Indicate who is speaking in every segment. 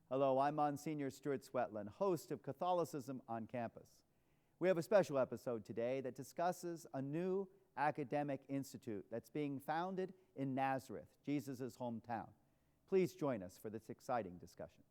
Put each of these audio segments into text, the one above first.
Speaker 1: Hello, I'm Monsignor Stuart Swetland, host of Catholicism on Campus. We have a special episode today that discusses a new academic institute that's being founded in Nazareth, Jesus' hometown. Please join us for this exciting discussion.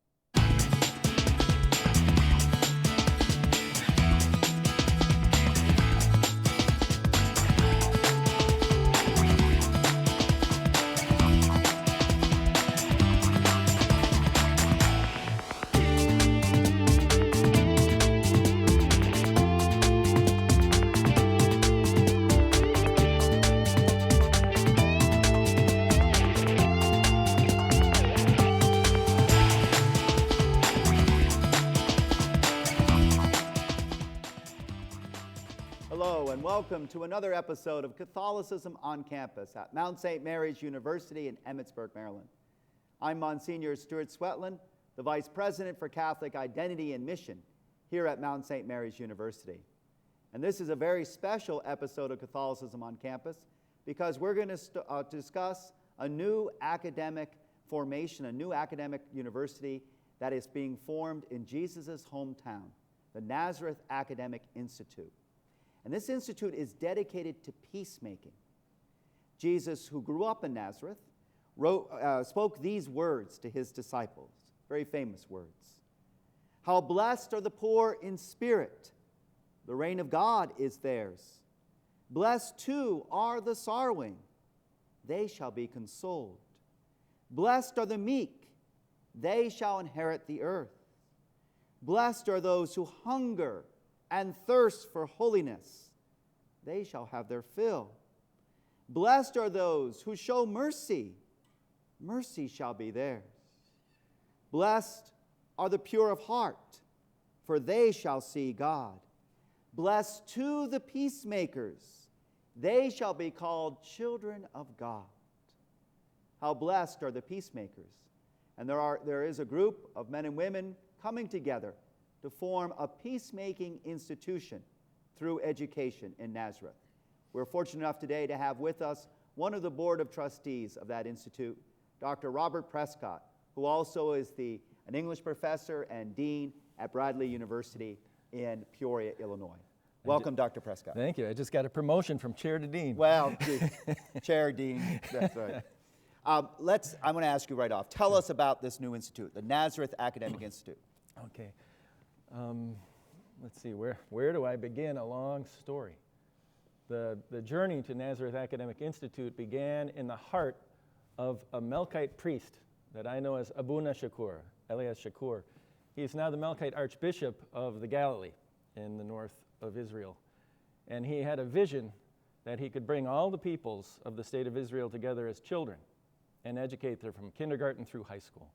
Speaker 1: Hello and welcome to another episode of Catholicism on Campus at Mount St. Mary's University in Emmitsburg, Maryland. I'm Monsignor Stuart Swetland, the Vice President for Catholic Identity and Mission here at Mount St. Mary's University. And this is a very special episode of Catholicism on Campus because we're going to discuss a new academic formation, a new academic university that is being formed in Jesus' hometown, the Nazareth Academic Institute. And this institute is dedicated to peacemaking. Jesus, who grew up in Nazareth, spoke these words to his disciples, very famous words. How blessed are the poor in spirit, the reign of God is theirs. Blessed too are the sorrowing, they shall be consoled. Blessed are the meek, they shall inherit the earth. Blessed are those who hunger and thirst for holiness, they shall have their fill. Blessed are those who show mercy, mercy shall be theirs. Blessed are the pure of heart, for they shall see God. Blessed too the peacemakers, they shall be called children of God. How blessed are the peacemakers. And there is a group of men and women coming together to form a peacemaking institution through education in Nazareth. We're fortunate enough today to have with us one of the board of trustees of that institute, Dr. Robert Prescott, who also is an English professor and dean at Bradley University in Peoria, Illinois. Welcome, Dr. Prescott.
Speaker 2: Thank you. I just got a promotion from chair to dean.
Speaker 1: Well, chair, dean, that's right. I'm going to ask you right off. Tell us about this new institute, the Nazareth Academic Institute.
Speaker 2: Okay. Let's see, where do I begin a long story? The journey to Nazareth Academic Institute began in the heart of a Melkite priest that I know as Abuna Shakur, Elias Shakur. He's now the Melkite Archbishop of the Galilee in the north of Israel. And he had a vision that he could bring all the peoples of the state of Israel together as children and educate them from kindergarten through high school.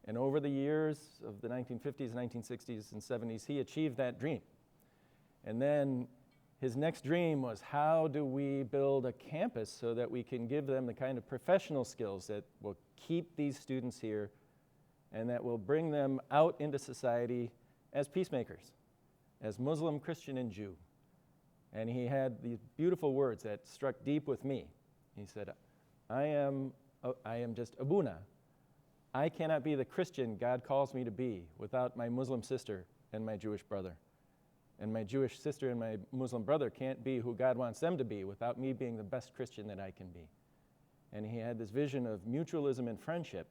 Speaker 2: And over the years of the 1950s, 1960s, and 70s, he achieved that dream. And then his next dream was, how do we build a campus so that we can give them the kind of professional skills that will keep these students here and that will bring them out into society as peacemakers, as Muslim, Christian, and Jew. And he had these beautiful words that struck deep with me. He said, I am just Abuna. I cannot be the Christian God calls me to be without my Muslim sister and my Jewish brother. And my Jewish sister and my Muslim brother can't be who God wants them to be without me being the best Christian that I can be. And he had this vision of mutualism and friendship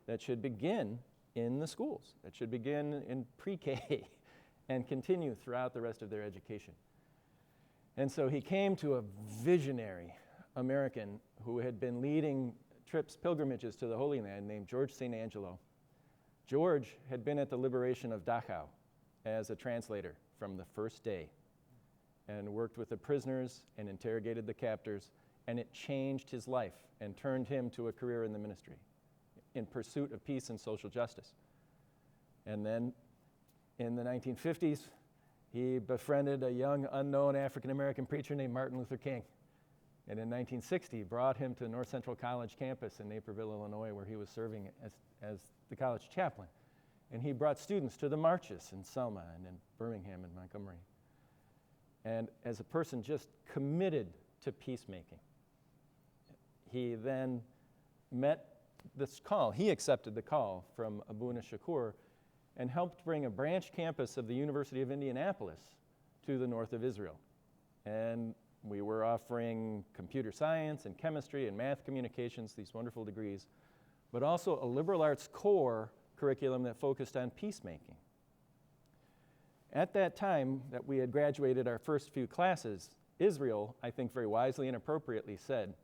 Speaker 2: that should begin in the schools, that should begin in pre-K and continue throughout the rest of their education. And so he came to a visionary American who had been leading pilgrimages to the Holy Land named George St. Angelo. George had been at the liberation of Dachau as a translator from the first day and worked with the prisoners and interrogated the captors, and it changed his life and turned him to a career in the ministry in pursuit of peace and social justice. And then in the 1950s, he befriended a young unknown African-American preacher named Martin Luther King. And in 1960, brought him to North Central College campus in Naperville, Illinois, where he was serving as the college chaplain. And he brought students to the marches in Selma and in Birmingham and Montgomery. And as a person just committed to peacemaking, he then met this call. He accepted the call from Abuna Shakur and helped bring a branch campus of the University of Indianapolis to the north of Israel. And we were offering computer science and chemistry and math communications, these wonderful degrees, but also a liberal arts core curriculum that focused on peacemaking. At that time that we had graduated our first few classes, Israel, I think very wisely and appropriately said,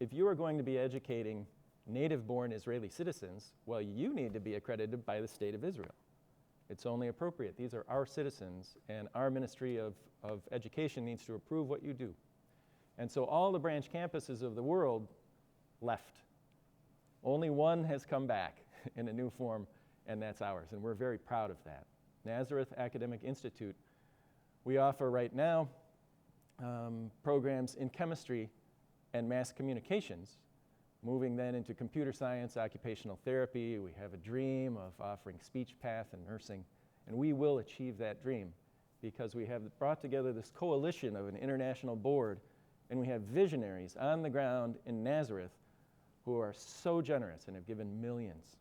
Speaker 2: if you are going to be educating native-born Israeli citizens, well, you need to be accredited by the state of Israel. It's only appropriate. These are our citizens, and our Ministry of Education needs to approve what you do. And so all the branch campuses of the world left. Only one has come back in a new form, and that's ours, and we're very proud of that. Nazareth Academic Institute, we offer right now programs in chemistry and mass communications, moving then into computer science, occupational therapy. We have a dream of offering speech path and nursing, and we will achieve that dream because we have brought together this coalition of an international board, and we have visionaries on the ground in Nazareth who are so generous and have given millions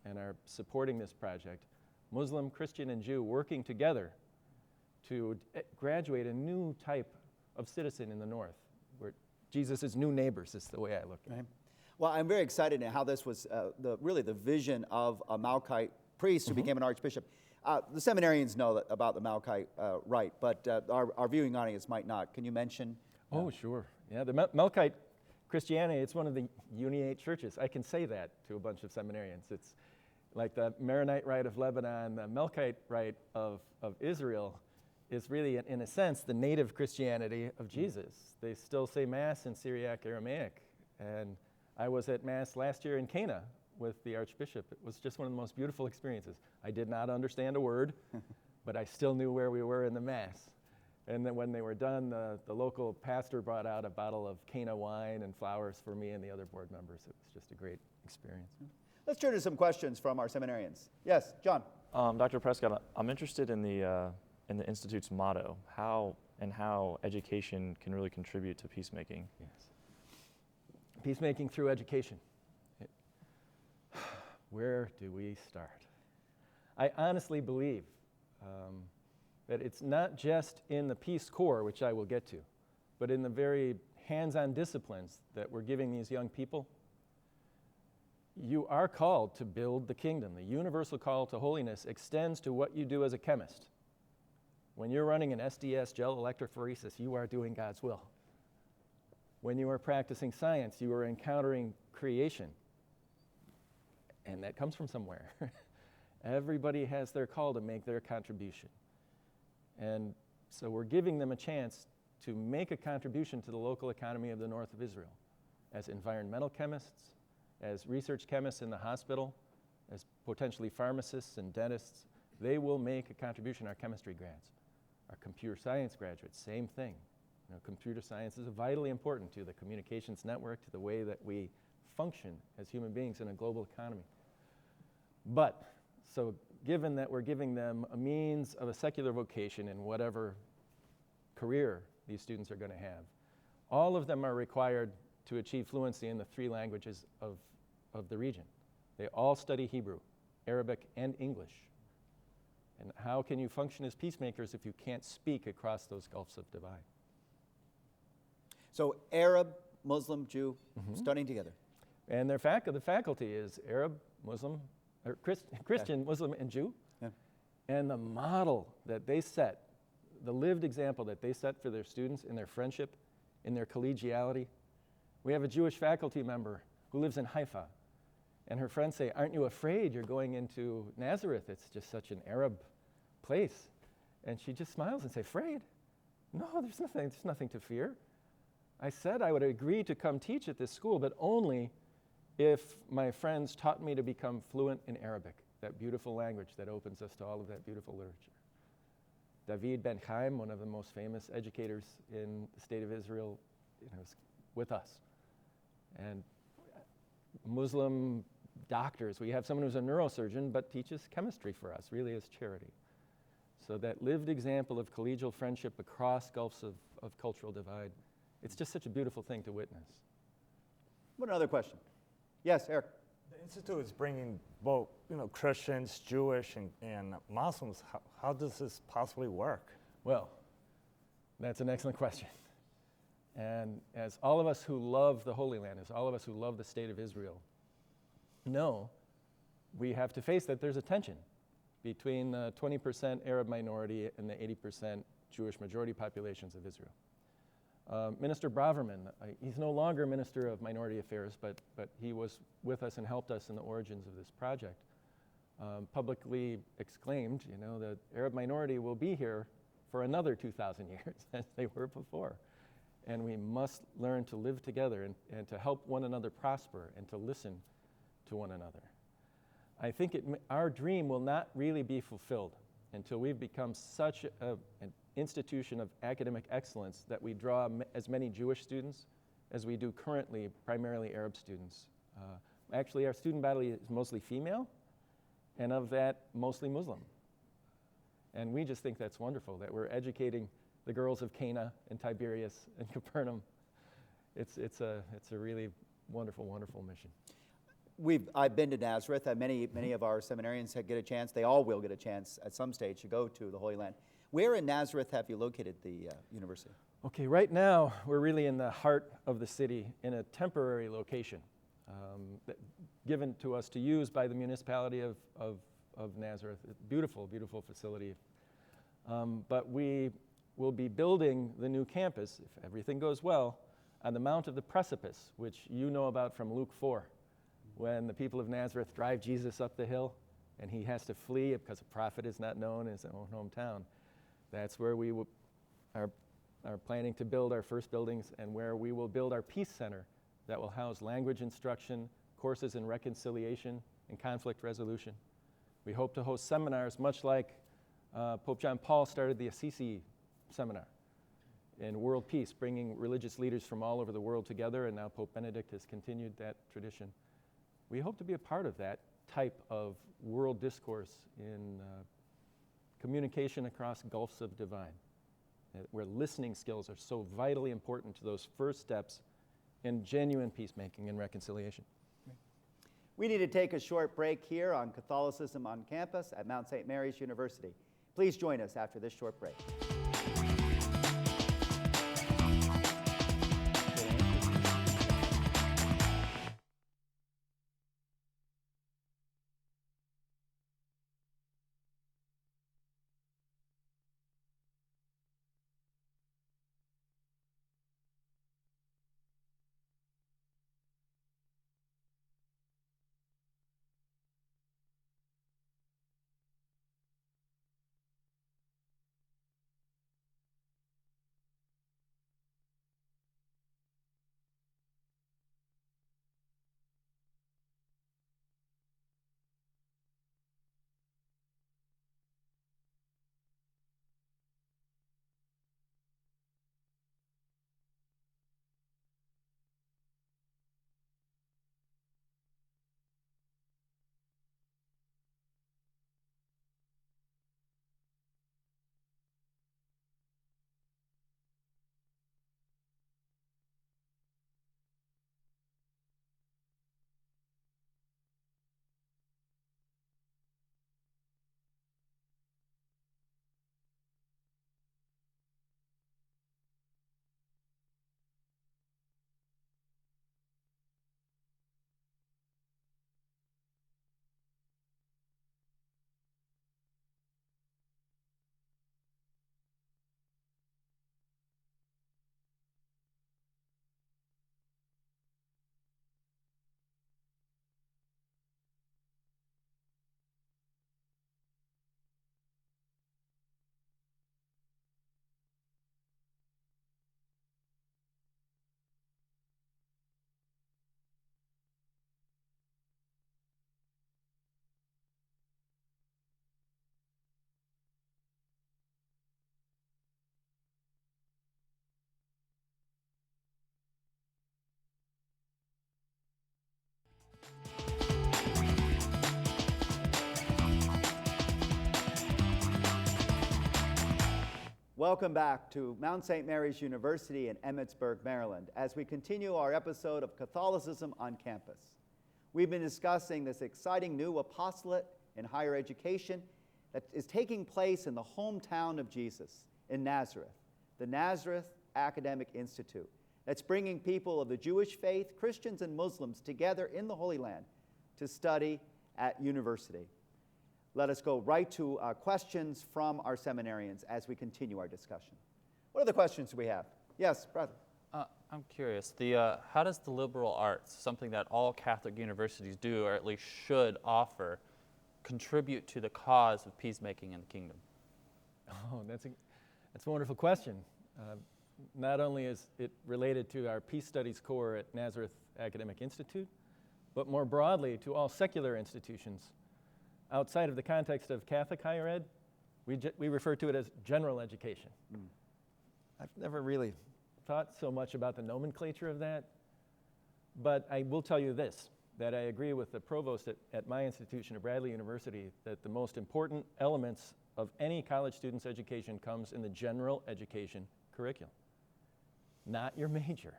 Speaker 2: and are supporting this project. Muslim, Christian, and Jew working together to graduate a new type of citizen in the north, where Jesus' new neighbors is the way I look at it.
Speaker 1: Right. Well, I'm very excited at how this was really the vision of a Malkite priest who became an archbishop. The seminarians know about the Malkite rite, but our viewing audience might not. Can you mention?
Speaker 2: Oh, sure. Yeah, the Melkite Christianity, it's one of the Uniate churches. I can say that to a bunch of seminarians. It's like the Maronite rite of Lebanon, the Melkite rite of Israel is really, in a sense, the native Christianity of Jesus. They still say Mass in Syriac Aramaic. And I was at Mass last year in Cana with the Archbishop. It was just one of the most beautiful experiences. I did not understand a word, but I still knew where we were in the Mass. And then when they were done, the local pastor brought out a bottle of Cana wine and flowers for me and the other board members. It was just a great experience.
Speaker 1: Let's turn to some questions from our seminarians. Yes, John.
Speaker 3: Dr. Prescott, I'm interested in the Institute's motto, how education can really contribute to peacemaking.
Speaker 2: Yes. Peacemaking through education. Where do we start? I honestly believe that it's not just in the Peace Corps, which I will get to, but in the very hands-on disciplines that we're giving these young people. You are called to build the kingdom. The universal call to holiness extends to what you do as a chemist. When you're running an SDS gel electrophoresis, you are doing God's will. When you are practicing science, you are encountering creation. And that comes from somewhere. Everybody has their call to make their contribution. And so we're giving them a chance to make a contribution to the local economy of the north of Israel as environmental chemists, as research chemists in the hospital, as potentially pharmacists and dentists. They will make a contribution. Our chemistry grads, our computer science graduates, same thing. You know, computer science is vitally important to the communications network, to the way that we function as human beings in a global economy. But, so given that we're giving them a means of a secular vocation in whatever career these students are going to have, all of them are required to achieve fluency in the 3 languages of the region. They all study Hebrew, Arabic, and English. And how can you function as peacemakers if you can't speak across those gulfs of divide?
Speaker 1: So Arab, Muslim, Jew, studying together.
Speaker 2: And the faculty is Arab, Muslim, or Christian, Muslim, and Jew.
Speaker 1: Yeah.
Speaker 2: And the model that they set, the lived example that they set for their students in their friendship, in their collegiality. We have a Jewish faculty member who lives in Haifa. And her friends say, aren't you afraid you're going into Nazareth? It's just such an Arab place. And she just smiles and says, afraid? No, there's nothing to fear. I said I would agree to come teach at this school, but only if my friends taught me to become fluent in Arabic, that beautiful language that opens us to all of that beautiful literature. David Ben Chaim, one of the most famous educators in the state of Israel, is with us. And Muslim doctors, we have someone who's a neurosurgeon but teaches chemistry for us, really as charity. So that lived example of collegial friendship across gulfs of cultural divide, it's just such a beautiful thing to witness.
Speaker 1: What another question? Yes, Eric.
Speaker 4: The Institute is bringing both, Christians, Jewish, and Muslims. How does this possibly work?
Speaker 2: Well, that's an excellent question. And as all of us who love the Holy Land, as all of us who love the state of Israel know, we have to face that there's a tension between the 20% Arab minority and the 80% Jewish majority populations of Israel. Minister Braverman, he's no longer Minister of Minority Affairs, but he was with us and helped us in the origins of this project, publicly exclaimed, the Arab minority will be here for another 2,000 years as they were before. And we must learn to live together and to help one another prosper and to listen to one another. I think our dream will not really be fulfilled until we've become such an institution of academic excellence that we draw as many Jewish students as we do currently, primarily Arab students. Actually, our student body is mostly female, and of that, mostly Muslim. And we just think that's wonderful, that we're educating the girls of Cana and Tiberias and Capernaum. It's a really wonderful, wonderful mission.
Speaker 1: I've been to Nazareth. Many of our seminarians get a chance. They all will get a chance at some stage to go to the Holy Land. Where in Nazareth have you located the university?
Speaker 2: Okay, right now we're really in the heart of the city in a temporary location given to us to use by the municipality of Nazareth. Beautiful, beautiful facility. But we will be building the new campus, if everything goes well, on the Mount of the Precipice, which you know about from Luke 4, when the people of Nazareth drive Jesus up the hill and he has to flee because a prophet is not known in his own hometown. That's where we are planning to build our first buildings and where we will build our Peace Center that will house language instruction, courses in reconciliation and conflict resolution. We hope to host seminars much like Pope John Paul started the Assisi Seminar in world peace, bringing religious leaders from all over the world together, and now Pope Benedict has continued that tradition. We hope to be a part of that type of world discourse in communication across gulfs of divine, where listening skills are so vitally important to those first steps in genuine peacemaking and reconciliation.
Speaker 1: We need to take a short break here on Catholicism on Campus at Mount St. Mary's University. Please join us after this short break. Welcome back to Mount St. Mary's University in Emmitsburg, Maryland, as we continue our episode of Catholicism on Campus. we've been discussing this exciting new apostolate in higher education that is taking place in the hometown of Jesus, in Nazareth, the Nazareth Academic Institute, that's bringing people of the Jewish faith, Christians and Muslims, together in the Holy Land to study at university. Let us go right to questions from our seminarians as we continue our discussion. What other questions do we have? Yes, brother.
Speaker 5: I'm curious, how does the liberal arts, something that all Catholic universities do, or at least should offer, contribute to the cause of peacemaking in the kingdom?
Speaker 2: Oh, that's a wonderful question. Not only is it related to our Peace Studies core at Nazareth Academic Institute, but more broadly to all secular institutions. Outside of the context of Catholic higher ed, we refer to it as general education. I've never really thought so much about the nomenclature of that, but I will tell you this, that I agree with the provost at my institution at Bradley University that the most important elements of any college student's education comes in the general education curriculum, not your major.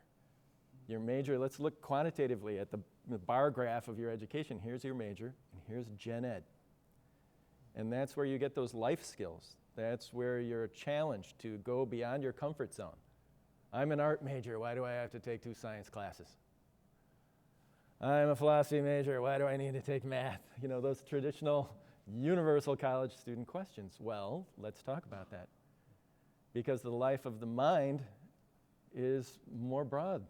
Speaker 2: Your major, let's look quantitatively at the bar graph of your education. Here's your major, and here's gen ed. And that's where you get those life skills. That's where you're challenged to go beyond your comfort zone. I'm an art major, why do I have to take 2 science classes? I'm a philosophy major, why do I need to take math? You know, those traditional universal college student questions. Well, let's talk about that. Because the life of the mind is more broad.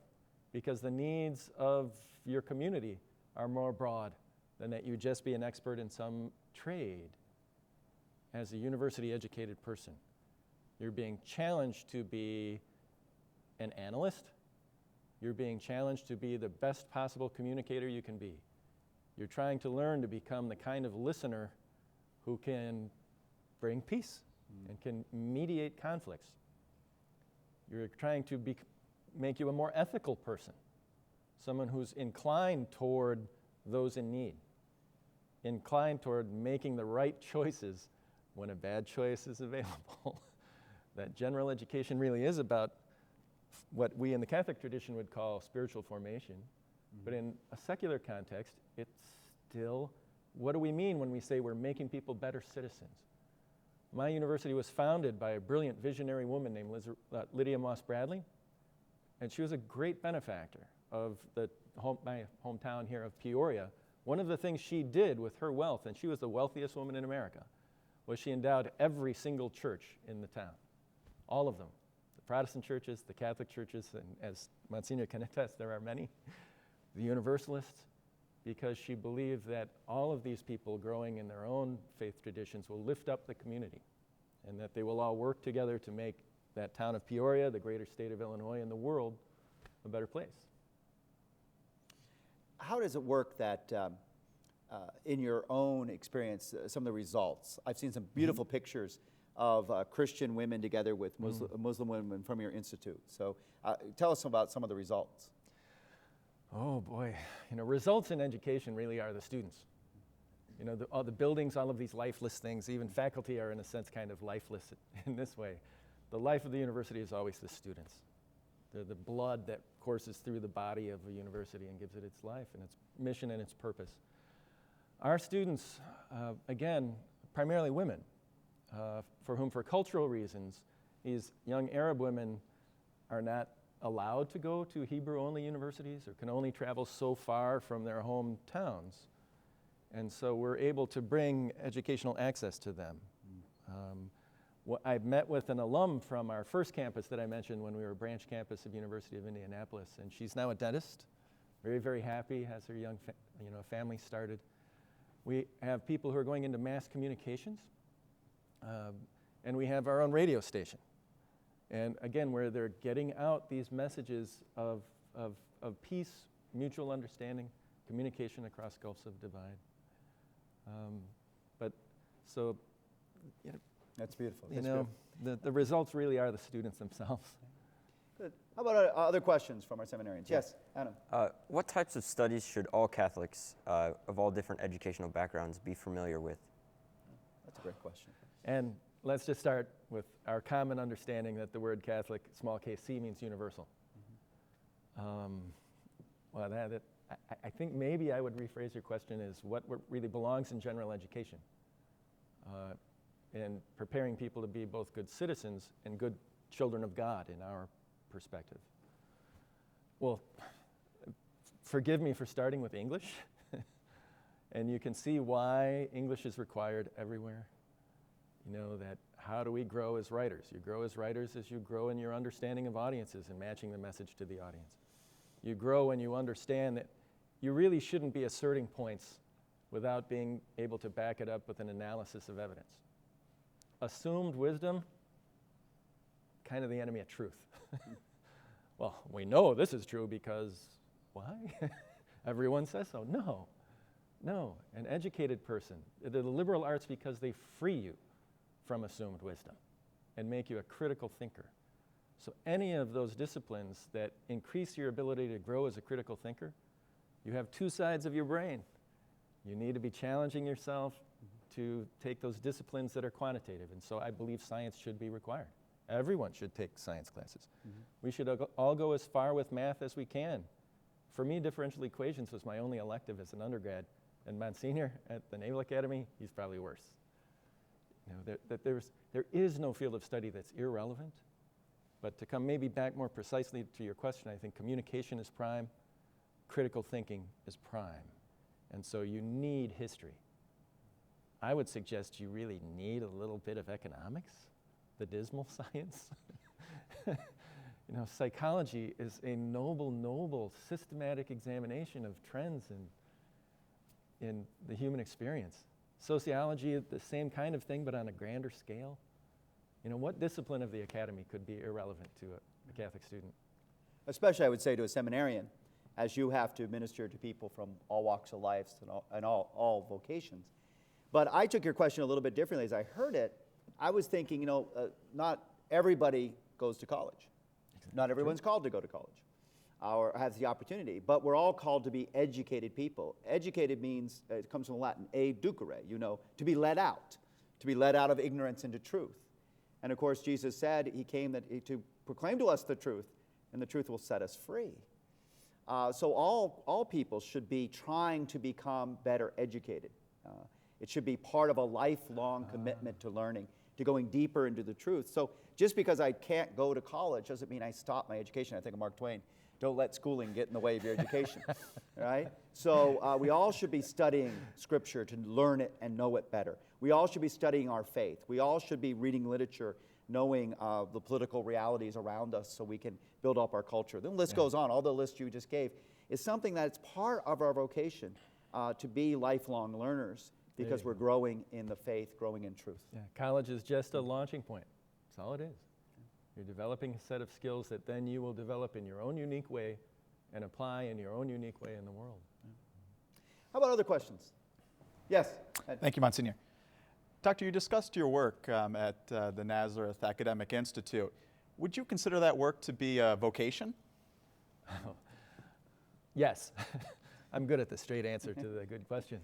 Speaker 2: Because the needs of your community are more broad than that you just be an expert in some trade. As a university-educated person, you're being challenged to be an analyst. You're being challenged to be the best possible communicator you can be. You're trying to learn to become the kind of listener who can bring peace and can mediate conflicts. You're trying to make you a more ethical person, someone who's inclined toward those in need, inclined toward making the right choices when a bad choice is available. That general education really is about what we in the Catholic tradition would call spiritual formation. But in a secular context, it's still, what do we mean when we say we're making people better citizens? My university was founded by a brilliant visionary woman named Lydia Moss Bradley, and she was a great benefactor of my hometown here of Peoria. One of the things she did with her wealth, and she was the wealthiest woman in America, was she endowed every single church in the town, all of them. The Protestant churches, the Catholic churches, and as Monsignor can attest, there are many, the Universalists, because she believed that all of these people growing in their own faith traditions will lift up the community and that they will all work together to make that town of Peoria, the greater state of Illinois, and the world a better place.
Speaker 1: How does it work that in your own experience, some of the results? I've seen some beautiful pictures of Christian women together with Muslim women from your institute. So tell us about some of the results.
Speaker 2: Oh boy, results in education really are the students. All the buildings, all of these lifeless things, even faculty are in a sense kind of lifeless in this way. The life of the university is always the students. They're the blood that courses through the body of a university and gives it its life and its mission and its purpose. Our students, again, primarily women, for whom for cultural reasons, these young Arab women are not allowed to go to Hebrew-only universities or can only travel so far from their hometowns. And so we're able to bring educational access to them. I've met with an alum from our first campus that I mentioned when we were a branch campus of University of Indianapolis, and she's now a dentist, very, very happy, has her young family started. We have people who are going into mass communications, and we have our own radio station. And again, where they're getting out these messages of peace, mutual understanding, communication across gulfs of divide.
Speaker 1: That's beautiful.
Speaker 2: The results really are the students themselves.
Speaker 1: Good. How about other questions from our seminarians? Yes, Adam.
Speaker 6: What types of studies should all Catholics of all different educational backgrounds be familiar with?
Speaker 1: That's a great question.
Speaker 2: And let's just start with our common understanding that the word Catholic, small case C, means universal. Well, I think maybe I would rephrase your question as what really belongs in general education, and preparing people to be both good citizens and good children of God in our perspective. Well, forgive me for starting with English, and you can see why English is required everywhere. You know, that how do we grow as writers? You grow as writers as you grow in your understanding of audiences and matching the message to the audience. You grow when you understand that you really shouldn't be asserting points without being able to back it up with an analysis of evidence. Assumed wisdom, kind of the enemy of truth. Well, we know this is true because, why? Everyone says so. No, an educated person, the liberal arts, because they free you from assumed wisdom and make you a critical thinker. So any of those disciplines that increase your ability to grow as a critical thinker, you have two sides of your brain. You need to be challenging yourself to take those disciplines that are quantitative. And so I believe science should be required. Everyone should take science classes. We should all go as far with math as we can. For me, differential equations was my only elective as an undergrad. And Monsignor at the Naval Academy, he's probably worse. You know, there is no field of study that's irrelevant. But to come maybe back more precisely to your question, I think communication is prime, critical thinking is prime. And so you need history. I would suggest you really need a little bit of economics, the dismal science. You know, psychology is a noble, systematic examination of trends in the human experience. Sociology is the same kind of thing, but on a grander scale. You know, what discipline of the academy could be irrelevant to a Catholic student?
Speaker 1: Especially, I would say, to a seminarian, as you have to minister to people from all walks of life and all vocations. But I took your question a little bit differently. As I heard it, I was thinking, you know, not everybody goes to college. Not everyone's called to go to college or has the opportunity, but we're all called to be educated people. Educated means, it comes from Latin, educere, you know, to be led out of ignorance into truth. And of course, Jesus said he came to proclaim to us the truth, and the truth will set us free. So all people should be trying to become better educated. It should be part of a lifelong commitment to learning, to going deeper into the truth. So just because I can't go to college doesn't mean I stop my education. I think of Mark Twain. Don't let schooling get in the way of your education, right? So we all should be studying Scripture to learn it and know it better. We all should be studying our faith. We all should be reading literature, knowing the political realities around us so we can build up our culture. The list goes on. All the list you just gave is something that's part of our vocation to be lifelong learners because we're growing in the faith, growing in truth.
Speaker 2: Yeah, college is just a launching point. That's all it is. You're developing a set of skills that then you will develop in your own unique way and apply in your own unique way in the world.
Speaker 1: How about other questions? Yes? Ed.
Speaker 7: Thank you, Monsignor. Doctor, you discussed your work at the Nazareth Academic Institute. Would you consider that work to be a vocation?
Speaker 2: Yes. I'm good at the straight answer to the good question.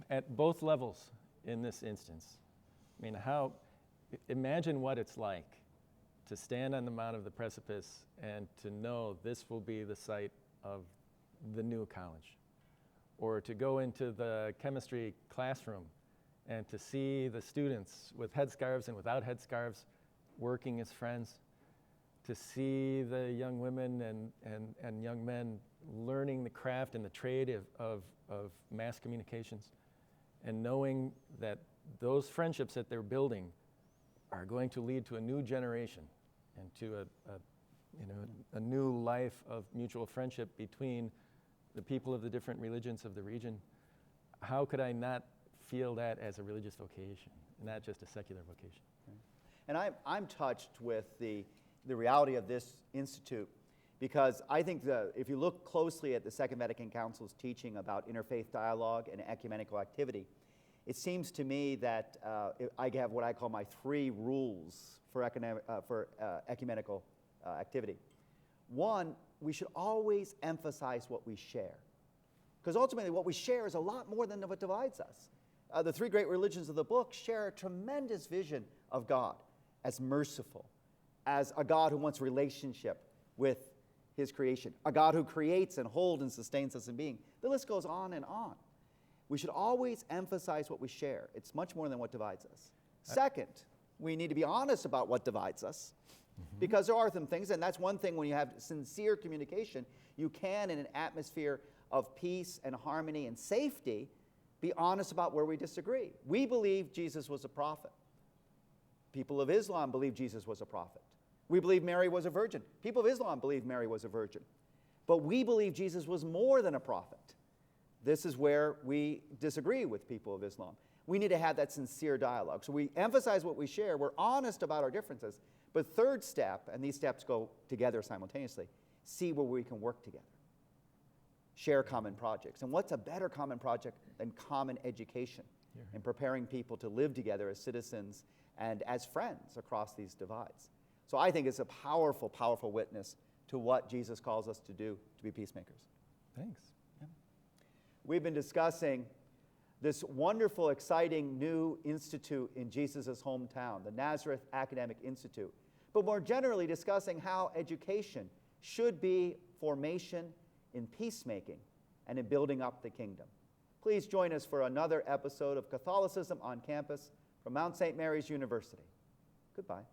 Speaker 2: At both levels in this instance. I mean, imagine what it's like to stand on the mount of the precipice and to know this will be the site of the new college. Or to go into the chemistry classroom and to see the students with headscarves and without headscarves working as friends. To see the young women and young men learning the craft and the trade of mass communications, and knowing that those friendships that they're building are going to lead to a new generation and to a new life of mutual friendship between the people of the different religions of the region. How could I not feel that as a religious vocation, not just a secular vocation?
Speaker 1: And I'm touched with the reality of this institute, because I think if you look closely at the Second Vatican Council's teaching about interfaith dialogue and ecumenical activity, it seems to me that I have what I call my 3 rules for ecumenical activity. One, we should always emphasize what we share, because ultimately what we share is a lot more than what divides us. The 3 great religions of the book share a tremendous vision of God as merciful, as a God who wants relationship with his creation, a God who creates and holds and sustains us in being. The list goes on and on. We should always emphasize what we share. It's much more than what divides us. Second, we need to be honest about what divides us, because there are some things, and that's one thing when you have sincere communication, you can, in an atmosphere of peace and harmony and safety, be honest about where we disagree. We believe Jesus was a prophet. People of Islam believe Jesus was a prophet. We believe Mary was a virgin. People of Islam believe Mary was a virgin. But we believe Jesus was more than a prophet. This is where we disagree with people of Islam. We need to have that sincere dialogue. So we emphasize what we share. We're honest about our differences. But third step, and these steps go together simultaneously, see where we can work together. Share common projects. And what's a better common project than common education and preparing people to live together as citizens and as friends across these divides? So I think it's a powerful, powerful witness to what Jesus calls us to do, to be peacemakers.
Speaker 2: Thanks.
Speaker 1: We've been discussing this wonderful, exciting new institute in Jesus' hometown, the Nazareth Academic Institute, but more generally discussing how education should be formation in peacemaking and in building up the kingdom. Please join us for another episode of Catholicism on Campus from Mount St. Mary's University. Goodbye.